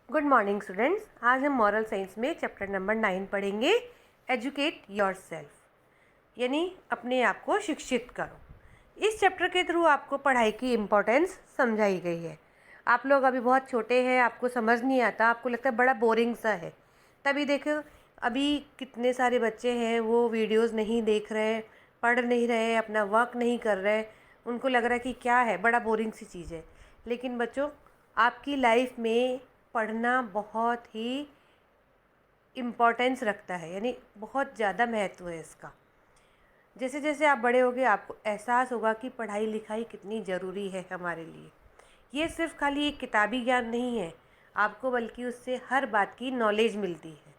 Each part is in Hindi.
Good morning students. आज हम मॉरल साइंस में चैप्टर नंबर 9 पढ़ेंगे, एजुकेट योरसेल्फ, यानी अपने आप को शिक्षित करो। इस चैप्टर के थ्रू आपको पढ़ाई की इम्पोर्टेंस समझाई गई है। आप लोग अभी बहुत छोटे हैं, आपको समझ नहीं आता, आपको लगता है बड़ा बोरिंग सा है। तभी देखो, अभी कितने सारे बच्चे हैं वो वीडियोस नहीं देख रहे, पढ़ नहीं रहे, अपना वर्क नहीं कर रहे। उनको लग रहा है कि क्या है, बड़ा बोरिंग सी चीज़ है। लेकिन बच्चों, आपकी लाइफ में पढ़ना बहुत ही इम्पोर्टेंस रखता है, यानी बहुत ज़्यादा महत्व है इसका। जैसे जैसे आप बड़े होगे आपको एहसास होगा कि पढ़ाई लिखाई कितनी ज़रूरी है हमारे लिए। ये सिर्फ खाली एक किताबी ज्ञान नहीं है आपको, बल्कि उससे हर बात की नॉलेज मिलती है।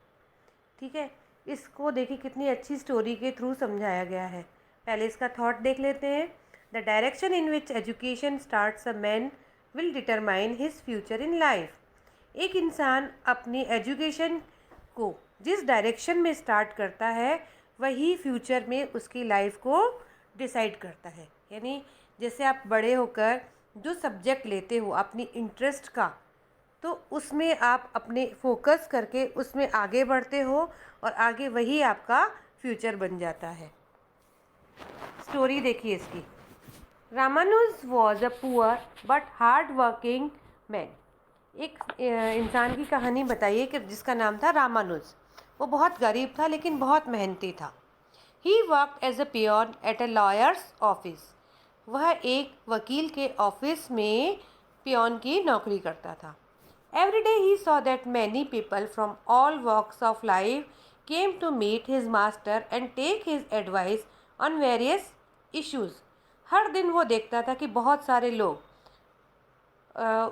ठीक है, इसको देखिए कितनी अच्छी स्टोरी के थ्रू समझाया गया है। पहले इसका थॉट देख लेते हैं। The direction in which education starts a man will determine his future in life. एक इंसान अपनी एजुकेशन को जिस डायरेक्शन में स्टार्ट करता है वही फ्यूचर में उसकी लाइफ को डिसाइड करता है। यानी जैसे आप बड़े होकर जो सब्जेक्ट लेते हो अपनी इंटरेस्ट का, तो उसमें आप अपने फोकस करके उसमें आगे बढ़ते हो और आगे वही आपका फ्यूचर बन जाता है। स्टोरी देखिए इसकी। Ramanuj was a poor but hard working man. एक इंसान की कहानी बताइए कि जिसका नाम था रामानुज। वो बहुत गरीब था लेकिन बहुत मेहनती था। He work as a peon at a lawyer's office. वह एक वकील के ऑफिस में पियोन की नौकरी करता था। Every day he saw that many people from all walks of life came to meet his master and take his advice on various issues. हर दिन वो देखता था कि बहुत सारे लोग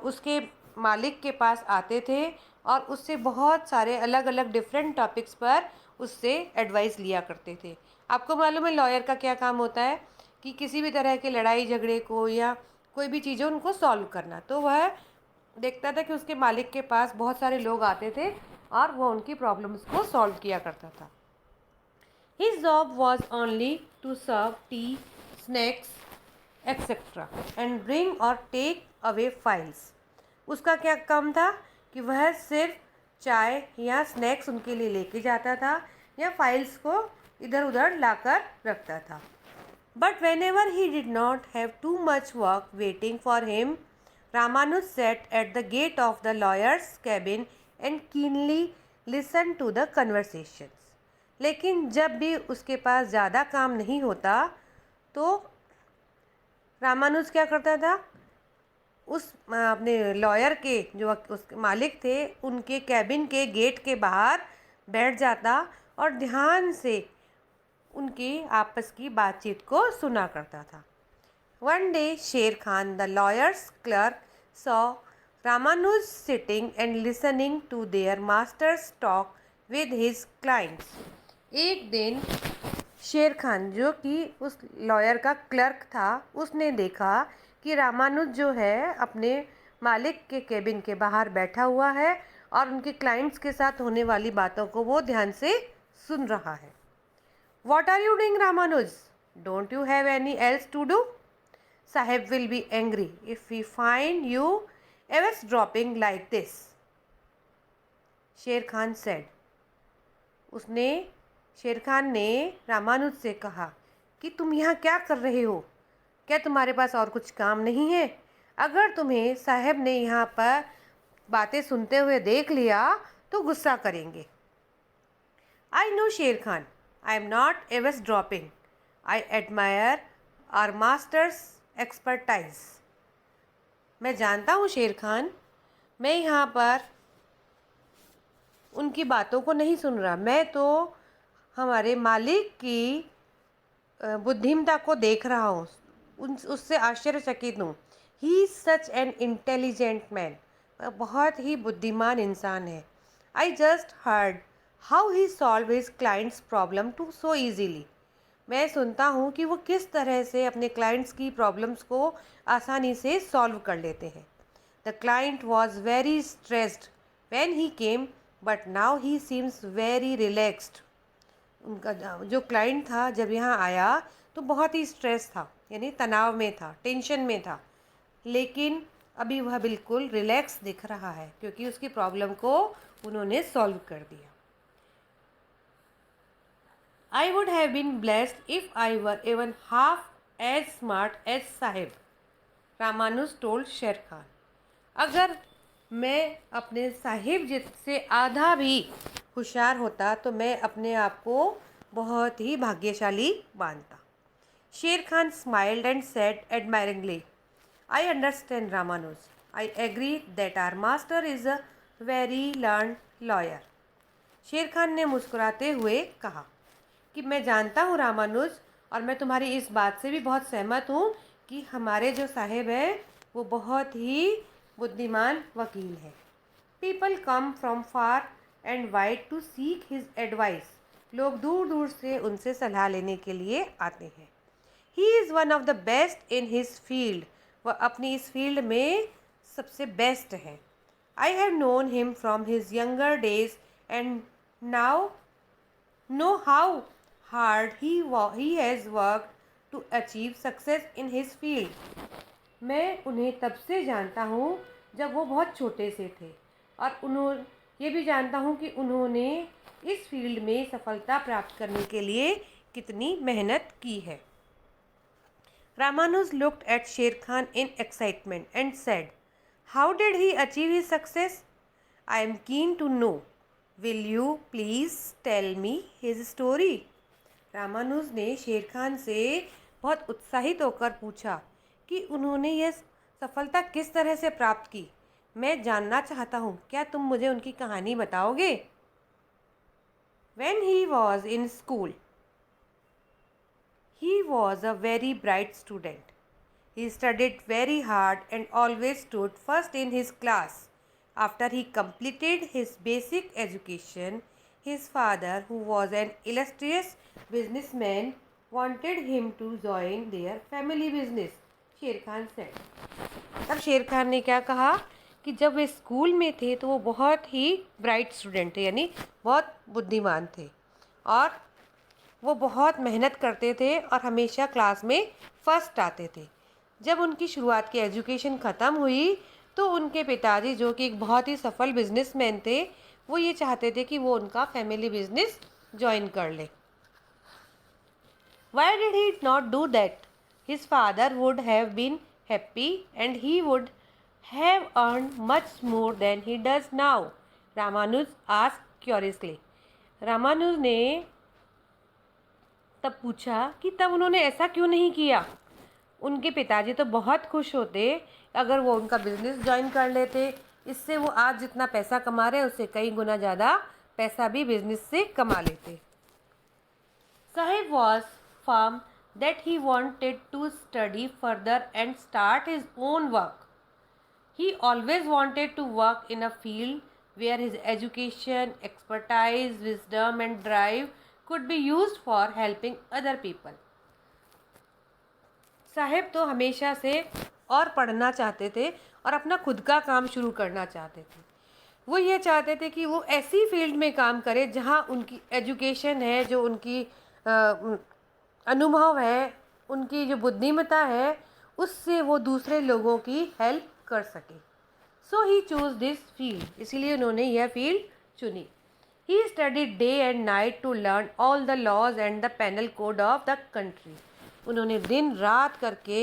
उसके मालिक के पास आते थे और उससे बहुत सारे अलग अलग डिफरेंट टॉपिक्स पर उससे एडवाइस लिया करते थे। आपको मालूम है लॉयर का क्या काम होता है कि किसी भी तरह के लड़ाई झगड़े को या कोई भी चीज़ें उनको सॉल्व करना। तो वह देखता था कि उसके मालिक के पास बहुत सारे लोग आते थे और वो उनकी प्रॉब्लम्स को सॉल्व किया करता था। His job was only to serve tea, snacks, etc. and bring or take away files. उसका क्या काम था कि वह सिर्फ चाय या स्नैक्स उनके लिए लेके जाता था या फाइल्स को इधर उधर लाकर रखता था। But whenever he did not have too much work waiting for him, Ramanus sat at the gate of the lawyer's cabin and keenly listened to the conversations. लेकिन जब भी उसके पास ज़्यादा काम नहीं होता तो रामानुज क्या करता था, उस अपने लॉयर के जो उसके मालिक थे उनके कैबिन के गेट के बाहर बैठ जाता और ध्यान से उनकी आपस की बातचीत को सुना करता था। One day Sher Khan the lawyer's clerk saw Ramanuj sitting and listening to their master's talk with his clients. एक दिन शेर खान जो कि उस लॉयर का क्लर्क था, उसने देखा कि रामानुज जो है अपने मालिक के केबिन के बाहर बैठा हुआ है और उनके क्लाइंट्स के साथ होने वाली बातों को वो ध्यान से सुन रहा है। What are you doing, Ramanuj? Don't you have any else to do? Sahib will be angry if we find you eavesdropping like this. शेर खान said. उसने शेर खान ने रामानुज से कहा कि तुम यहाँ क्या कर रहे हो? क्या तुम्हारे पास और कुछ काम नहीं है? अगर तुम्हें साहब ने यहाँ पर बातें सुनते हुए देख लिया तो गुस्सा करेंगे। I know Sher Khan. I am not eavesdropping. I admire our master's expertise. मैं जानता हूँ शेर खान, मैं यहाँ पर उनकी बातों को नहीं सुन रहा, मैं तो हमारे मालिक की बुद्धिमत्ता को देख रहा हूँ, उससे आश्चर्यचकित हूँ। He is such an intelligent man. बहुत ही बुद्धिमान इंसान है। I just heard how he solve his client's problem too so easily. मैं सुनता हूँ कि वो किस तरह से अपने क्लाइंट्स की प्रॉब्लम्स को आसानी से सॉल्व कर लेते हैं। The client was very stressed when he came but now he seems very relaxed. उनका जो क्लाइंट था जब यहाँ आया तो बहुत ही स्ट्रेस था, यानी तनाव में था, टेंशन में था। लेकिन अभी वह बिल्कुल रिलैक्स दिख रहा है क्योंकि उसकी प्रॉब्लम को उन्होंने सॉल्व कर दिया। I would have been blessed if I were even half as smart as Sahib, Ramanuj told Sher Khan. अगर मैं अपने साहिब जिससे आधा भी होशियार होता तो मैं अपने आप को बहुत ही भाग्यशाली मानता। Sher Khan smiled and said admiringly, I understand Ramanuj, I agree that our master is a very learn lawyer. Sher Khan ने मुस्कुराते हुए कहा कि मैं जानता हूँ रामानुज, और मैं तुम्हारी इस बात से भी बहुत सहमत हूँ कि हमारे जो साहिब हैं वो बहुत ही बुद्धिमान वकील है। People come from far and wide to seek his advice. लोग दूर दूर से उनसे सलाह लेने के लिए आते हैं। He is one of the best in his field. वह अपनी इस फील्ड में सबसे बेस्ट है। I have known him from his younger days and now know how hard he has work to achieve success in his field. मैं उन्हें तब से जानता हूँ जब वो बहुत छोटे से थे, और ये भी जानता हूँ कि उन्होंने इस फील्ड में सफलता प्राप्त करने के लिए कितनी मेहनत की है। Ramanus looked at Sher Khan in excitement and said, how did he achieve his success? I am keen to know. Will you please tell me his story? Ramanuj ने शेर खान से बहुत उत्साहित होकर पूछा कि उन्होंने यह सफलता किस तरह से प्राप्त की। मैं जानना चाहता हूँ, क्या तुम मुझे उनकी कहानी बताओगे? When he was in school, he was a very bright student. He studied very hard and always stood first in his class. After he completed his basic education, his father, who was an illustrious businessman, wanted him to join their family business. शेर खान said. तब शेर खान ने क्या कहा कि जब वे स्कूल में थे तो वो बहुत ही ब्राइट स्टूडेंट थे, यानी बहुत बुद्धिमान थे, और वो बहुत मेहनत करते थे और हमेशा क्लास में फर्स्ट आते थे। जब उनकी शुरुआत की एजुकेशन ख़त्म हुई तो उनके पिताजी, जो कि एक बहुत ही सफल बिजनेसमैन थे, वो ये चाहते थे कि वो उनका फैमिली बिजनेस ज्वाइन कर ले। Why did he not do that? His father would have been happy and he would have earn much more than he does now, Ramanuj asked curiously. Ramanuj ने तब पूछा कि तब उन्होंने ऐसा क्यों नहीं किया। उनके पिताजी तो बहुत खुश होते अगर वो उनका बिजनेस ज्वाइन कर लेते। इससे वो आज जितना पैसा कमा रहे हैं उससे कई गुना ज़्यादा पैसा भी बिजनेस से कमा लेते। Sahib was firm that he wanted to study further and start his own work. He always wanted to work in a field where his education, expertise, wisdom and drive could be used for helping other people. Sahib तो हमेशा से और पढ़ना चाहते थे और अपना खुद का काम शुरू करना चाहते थे। वो ये चाहते थे कि वो ऐसी फील्ड में काम करे जहाँ उनकी एजुकेशन है, जो उनकी अनुभव है, उनकी जो बुद्धिमत्ता है, उससे वो दूसरे लोगों की हेल्प कर सके। सो ही चूज दिस फील्ड, इसीलिए उन्होंने यह फील्ड चुनी। He studied day and night to learn all the laws and the penal code of the country. उन्होंने दिन रात करके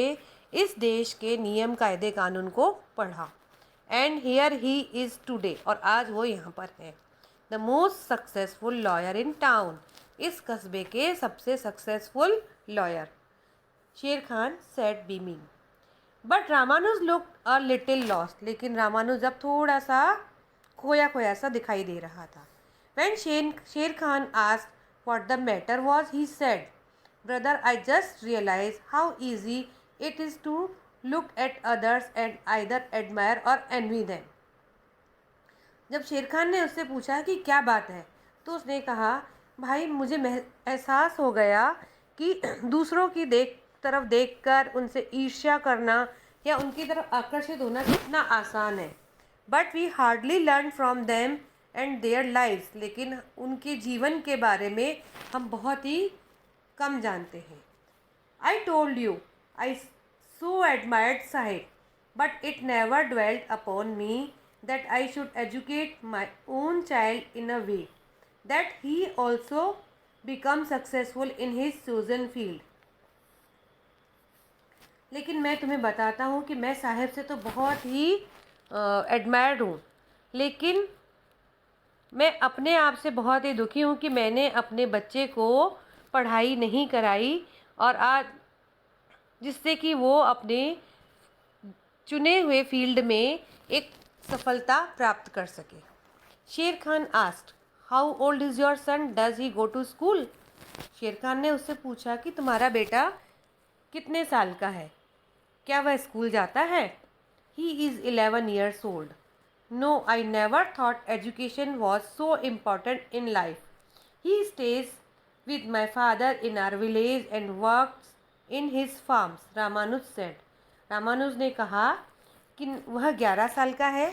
इस देश के नियम कायदे कानून को पढ़ा। And here he is today, और आज वो यहाँ पर है। The most successful lawyer in town, इस कस्बे के सबसे successful lawyer, Sher Khan said beaming. But Ramanus looked a little lost. लेकिन रामानुज अब थोड़ा सा खोया खोया सा दिखाई दे रहा था। When Sher Khan asked what the matter was, he said, brother, I just realized how easy it is to look at others and either admire or envy them. जब शेर खान ने उससे पूछा कि क्या बात है, तो उसने कहा, भाई मुझे एहसास हो गया कि दूसरों की तरफ देखकर उनसे ईर्ष्या करना या उनकी तरफ आकर्षित होना कितना आसान है। But we hardly learn from them and their lives, लेकिन उनके जीवन के बारे में हम बहुत ही कम जानते हैं। I told you I so admired Sahib, but it never dwelt upon me that I should educate my own child in a way that he also become successful in his chosen field. लेकिन मैं तुम्हें बताता हूँ कि मैं साहिब से तो बहुत ही एडमायर्ड हूँ, लेकिन मैं अपने आप से बहुत ही दुखी हूँ कि मैंने अपने बच्चे को पढ़ाई नहीं कराई और आज जिससे कि वो अपने चुने हुए फील्ड में एक सफलता प्राप्त कर सके। Sher Khan asked, how old is your son, does he go to school? Sher Khan ने उससे पूछा कि तुम्हारा बेटा कितने साल का है, क्या वह स्कूल जाता है? He is 11 years old. No, I never thought education was so important in life. He stays with my father in our village and works in his farms, Ramanuj said. Ramanuj ने कहा कि वह 11 साल का है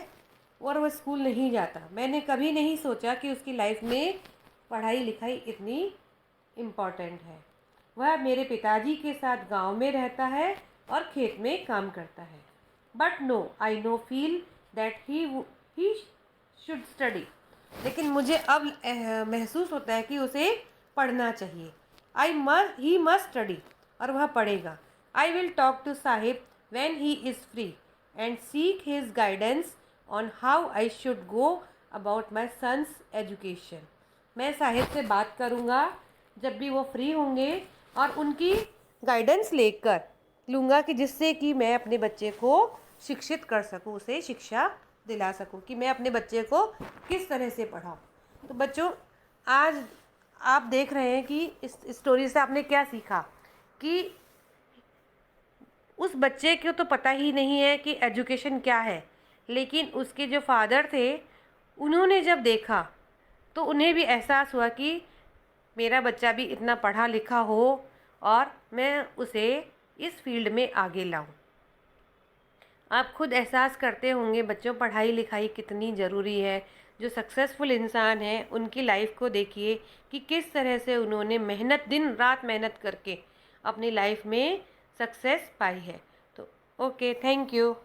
और वह स्कूल नहीं जाता। मैंने कभी नहीं सोचा कि उसकी लाइफ में पढ़ाई लिखाई इतनी इम्पॉर्टेंट है। वह मेरे पिताजी के साथ गांव में रहता है और खेत में काम करता है। But no, I know feel that he should study. लेकिन मुझे अब महसूस होता है कि उसे पढ़ना चाहिए। ही मस्ट स्टडी, और वह पढ़ेगा। I will talk to Sahib when he is free and seek his guidance on how I should go about my son's education. मैं साहिब से बात करूँगा जब भी वो फ्री होंगे और उनकी गाइडेंस लेकर लूँगा कि जिससे कि मैं अपने बच्चे को शिक्षित कर सकूँ, उसे शिक्षा दिला सकूँ कि मैं अपने बच्चे को किस तरह से पढ़ाऊँ। तो बच्चों, आज आप देख रहे हैं कि इस स्टोरी से आपने क्या सीखा कि उस बच्चे को तो पता ही नहीं है कि एजुकेशन क्या है, लेकिन उसके जो फादर थे उन्होंने जब देखा तो उन्हें भी एहसास हुआ कि मेरा बच्चा भी इतना पढ़ा लिखा हो और मैं उसे इस फील्ड में आगे लाऊं। आप खुद एहसास करते होंगे बच्चों, पढ़ाई लिखाई कितनी ज़रूरी है। जो सक्सेसफुल इंसान हैं उनकी लाइफ को देखिए कि किस तरह से उन्होंने मेहनत, दिन रात मेहनत करके अपनी लाइफ में सक्सेस पाई है। तो ओके, थैंक यू।